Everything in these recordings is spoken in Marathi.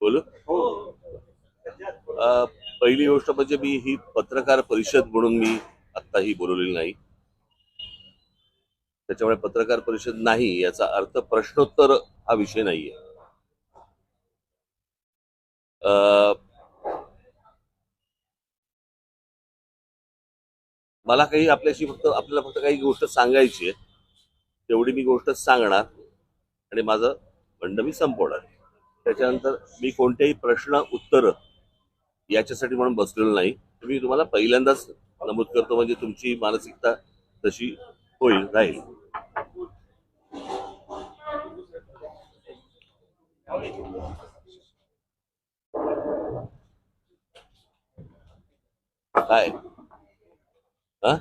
बोलू. पहिली गोष्ट म्हणजे मी ही पत्रकार परिषद म्हणून मी आता ही बोलवलेली नाही. त्याच्यामुळे पत्रकार परिषद नाही याचा अर्थ प्रश्नोत्तर हा विषय नाहीये. मला काही आपल्याला फक्त काही गोष्ट सांगायची आहे. तेवढी मी गोष्ट सांगणार आणि माझं म्हणणं मी संपवणार. त्याच्यानंतर मी कोणतेही प्रश्न उत्तर याच्यासाठी म्हणून बसलेलो नाही. मी तुम्हाला पहिल्यांदाच नमूद करतो, म्हणजे तुमची मानसिकता तशी राहील. काय हा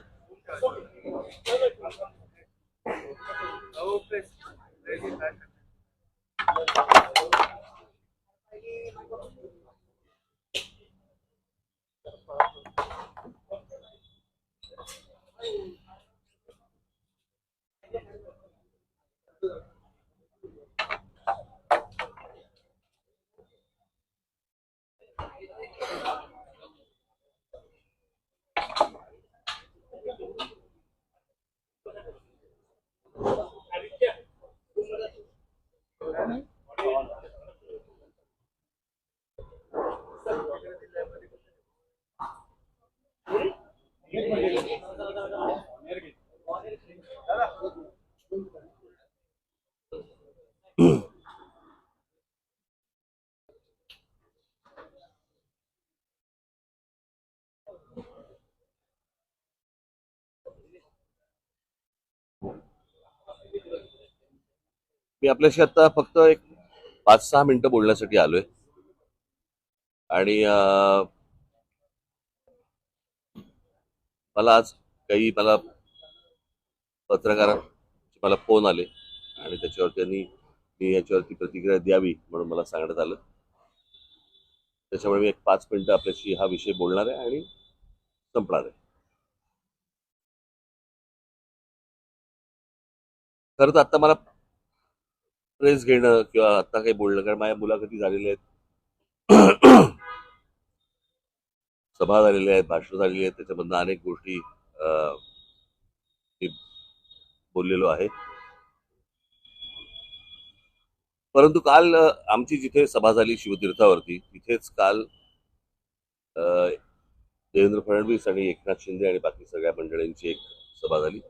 मी आपल्याशी आता फक्त एक 5-6 मिनिटं बोलण्यासाठी आलोय. आणि मला पत्रकारांचे मला फोन आले आणि त्याच्यावर त्यांनी मी याच्यावरती प्रतिक्रिया द्यावी म्हणून मला सांगण्यात आलं. त्याच्यामुळे मी एक 5 मिनिटं आपल्याशी हा विषय बोलणार आहे आणि संपणार आहे. खरं तर आता मला प्रेस घेणं किंवा आता काही बोलणं, कारण माझ्या मुलाखती झालेल्या आहेत, सभा झालेल्या आहेत, भाषणं झालेली आहेत, त्याच्यामधनं अनेक गोष्टी मी बोललेलो आहे. परंतु काल आमची जिथे सभा झाली शिवतीर्थावरती, तिथेच काल देवेंद्र फडणवीस आणि एकनाथ शिंदे आणि बाकी सगळ्या मंडळींची एक सभा झाली.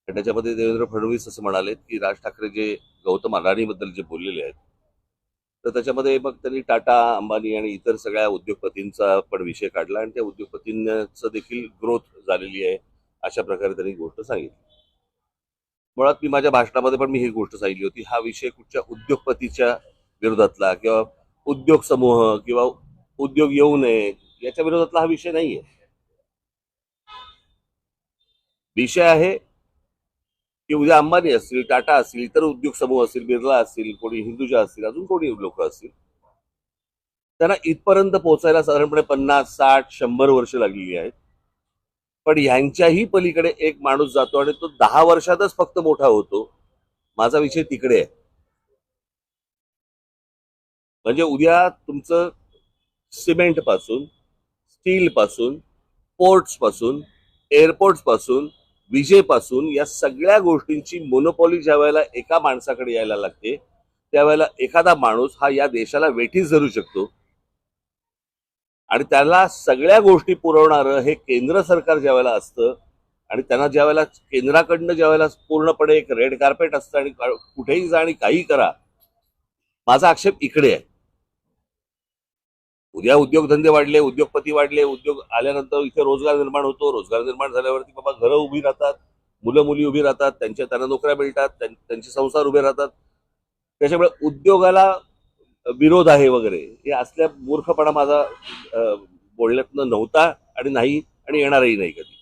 आणि त्याच्यामध्ये देवेंद्र फडणवीस असं म्हणाले की राज ठाकरे जे गौतम अडाणीबद्दल जे बोललेले आहेत, तर त्याच्यामध्ये मग त्यांनी टाटा, अंबानी आणि इतर सगळ्या उद्योगपतींचा पण विषय काढला आणि त्या उद्योगपतींचं देखील ग्रोथ झालेली आहे अशा प्रकारे त्यांनी गोष्ट सांगितली. मुळात मी माझ्या भाषणामध्ये पण मी ही गोष्ट सांगितली होती, हा विषय कुठच्या उद्योगपतीच्या विरोधातला किंवा उद्योग समूह किंवा उद्योग येऊ नये याच्या विरोधातला हा विषय नाहीये. विषय आहे की उद्या अंबानी असतील, टाटा असतील, इतर उद्योग समूह असतील, बिर्ला असतील, कोणी हिंदुजा असतील, अजून कोणी लोक असतील, त्यांना इथपर्यंत पोहोचायला साधारणपणे 50, 60, 100 वर्ष लागलेली आहेत. पण ह्यांच्याही पलीकडे एक माणूस जातो आणि तो 10 वर्षातच फक्त मोठा होतो. माझा विषय तिकडे आहे. म्हणजे उद्या तुमचं सिमेंट पासून, स्टील पासून, पोर्ट्स पासून, एअरपोर्ट्स पासून, विजेपासून या सगळ्या गोष्टींची मोनोपॉली ज्या वेळेला एका माणसाकडे यायला लागते, त्यावेळेला एखादा माणूस हा या देशाला वेठीस धरू शकतो. आणि त्याला सगळ्या गोष्टी पुरवणारं हे केंद्र सरकार ज्या वेळेला असतं आणि त्यांना ज्या वेळेला केंद्राकडनं ज्या वेळेला पूर्णपणे एक रेड कार्पेट असतं आणि कुठेही जा आणि काही करा, माझा आक्षेप इकडे आहे. उद्या उद्योगधंदे वाढले, उद्योगपती वाढले, उद्योग आल्यानंतर इथे रोजगार निर्माण होतो. रोजगार निर्माण झाल्यावरती बाबा घरं उभी राहतात, मुलं मुली उभी राहतात, त्यांना नोकऱ्या मिळतात, त्यांचे संसार उभे राहतात. त्याच्यामुळे उद्योगाला विरोध आहे वगैरे हे असल्या मूर्खपणा माझा बोलण्यातनं नव्हता आणि नाही आणि येणारही नाही कधी.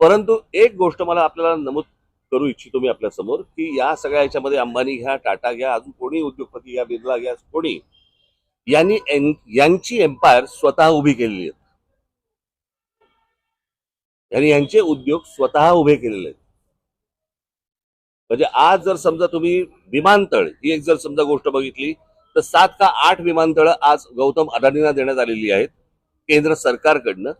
परंतु एक गोष्ट मला आपल्याला नमूद करू इच्छितो मी आपल्या समोर, की या सगळ्या याच्यामध्ये अंबानी घ्या, टाटा घ्या, अजून कोणी उद्योगपती घ्या, बिर्ला घ्या, कोणी यांनी यांची एम्पायर स्वतः उभी केलेली आहेत. यांनी यांचे उद्योग स्वतः उभे केलेले आहेत. म्हणजे आज जर समजा तुम्ही विमानतळ ही एक जर समजा गोष्ट बघितली तर 7 का 8 विमानतळ आज गौतम अदानींना देण्यात आलेली आहेत केंद्र सरकारकडनं,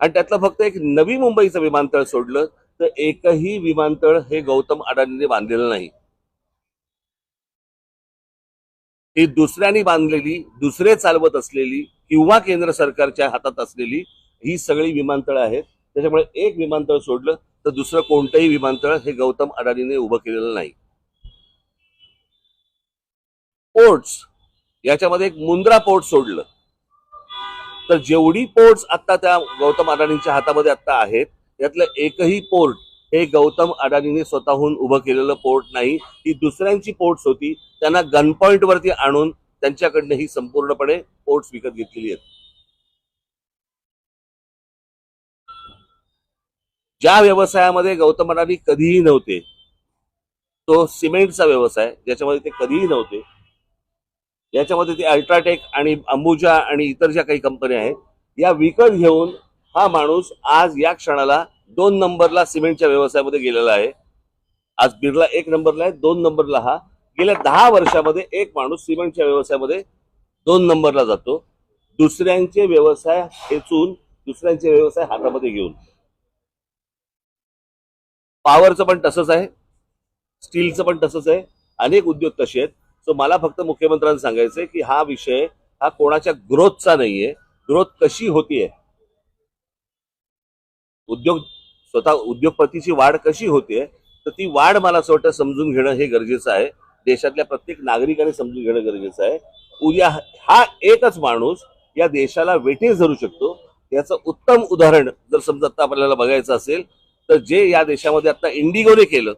आणि त्यातलं फक्त एक नवी मुंबईचं विमानतळ सोडलं तर एकही विमानतळ हे गौतम अदानीने बांधलेलं नाही. ही दुसऱ्यांनी बांधलेली, दुसरे चालवत असलेली किंवा केंद्र सरकारच्या हातात असलेली ही सगळी विमानतळं आहेत. त्याच्यामुळे एक विमानतळ सोडलं तर दुसरं कोणतंही विमानतळ हे गौतम अदानीने उभं केलेलं नाही. पोर्ट्स याच्यामध्ये एक मुंद्रा पोर्ट सोडलं तर जेवढी पोर्ट्स आता त्या गौतम अदानींच्या हातामध्ये आता आहेत त्यातलं एकही पोर्ट हे गौतम अदानीने स्वतःहून उभं केलेलं पोर्ट नाही. ही दुसऱ्यांची पोर्ट्स होती, त्यांना गन पॉइंट वरती आणून त्यांच्याकडनं ही संपूर्णपणे पोर्ट्स विकत घेतलेली आहेत. ज्या व्यवसायामध्ये गौतम अदानी कधीही नव्हते, तो सिमेंटचा व्यवसाय ज्याच्यामध्ये ते कधीही नव्हते, याच्यामध्ये ते अल्ट्राटेक आणि अंबुजा आणि इतर ज्या काही कंपन्या आहेत या विकत घेऊन हा माणूस आज या क्षणाला 2 नंबरला सिमेंटच्या व्यवसायामध्ये गेलेला आहे. आज बिर्ला 1 नंबरला आहे, 2 नंबरला हा. गेल्या 10 वर्षामध्ये एक माणूस सिमेंटच्या व्यवसायामध्ये 2 नंबरला जातो, दुसऱ्यांचे व्यवसाय खेचून, दुसऱ्यांचे व्यवसाय हातामध्ये घेऊन. पॉवरचं पण तसंच आहे, स्टीलचं पण तसंच आहे, अनेक उद्योग तसे आहेत. सो मला फक्त मुख्यमंत्र्यांना सांगायचंय की हा विषय हा कोणाच्या ग्रोथचा नाहीये. ग्रोथ कशी होतीये, स्वतः उद्योगपतीची वाढ कशी होतीये, तर ती वाढ मला असं वाटतं समजून घेणं हे गरजेचं आहे. देशातल्या प्रत्येक नागरिकाने समजून घेणं गरजेचं आहे. उद्या हा एकच माणूस या देशाला वेठीस धरू शकतो. याचं उत्तम उदाहरण जर समजा आता आपल्याला बघायचं असेल तर जे या देशामध्ये आता इंडिगोने केलं,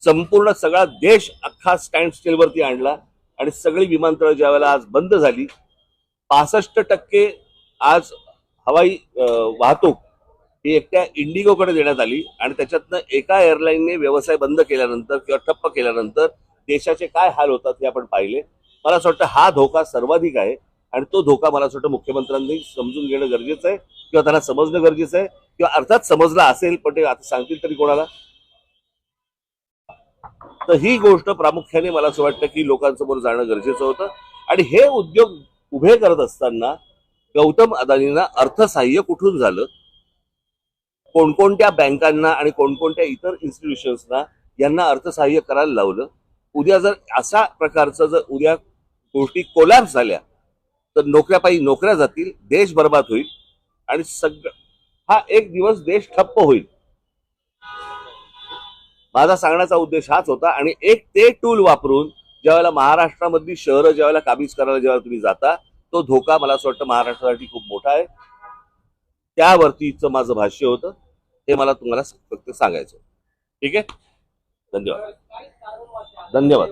संपूर्ण सगळा देश अख्खा स्टँड स्टीलवरती आणला आणि सगळी विमानतळ ज्या वेळेला आज बंद झाली, 65% आज हवाई वाहतूक ही एकट्या इंडिगोकडे देण्यात आली आणि त्याच्यातनं एका एअरलाईनने व्यवसाय बंद केल्यानंतर किंवा ठप्प केल्यानंतर देशाचे काय हाल होतात हे आपण पाहिले. मला असं वाटतं हा धोका सर्वाधिक आहे आणि तो धोका मला असं वाटतं मुख्यमंत्र्यांनी समजून घेणं गरजेचं आहे किंवा त्यांना समजणं गरजेचं आहे, किंवा अर्थात समजला असेल पण ते आता सांगतील तरी कोणाला. तर ही गोष्ट प्रामुख्याने मला असं वाटतं की लोकांसमोर जाणं गरजेचं होतं. आणि हे उद्योग उभे करत असताना गौतम अदानींना अर्थसहाय्य कुठून झालं, कोणकोणत्या बँकांना आणि कोणकोणत्या इतर इन्स्टिट्यूशन्सना यांना अर्थसहाय्य करायला लावलं. उद्या जर अशा प्रकारचं जर उद्या गोष्टी कोलॅप्स झाल्या तर नोकऱ्यापायी नोकऱ्या जातील, देश बर्बाद होईल आणि सगळं हा एक दिवस देश ठप्प होईल. माझा सांगण्याचा उद्देश हाच होता. आणि एक ते टूल वापरून ज्यावेळेला महाराष्ट्रामधली शहरं ज्यावेळेला काबीज करायला जेव्हा तुम्ही जाता, तो धोका मला असं वाटतं महाराष्ट्रासाठी खूप मोठा आहे. त्यावरतीचं माझं भाष्य होतं, हे मला तुम्हाला फक्त सांगायचं. ठीक आहे, धन्यवाद. धन्यवाद.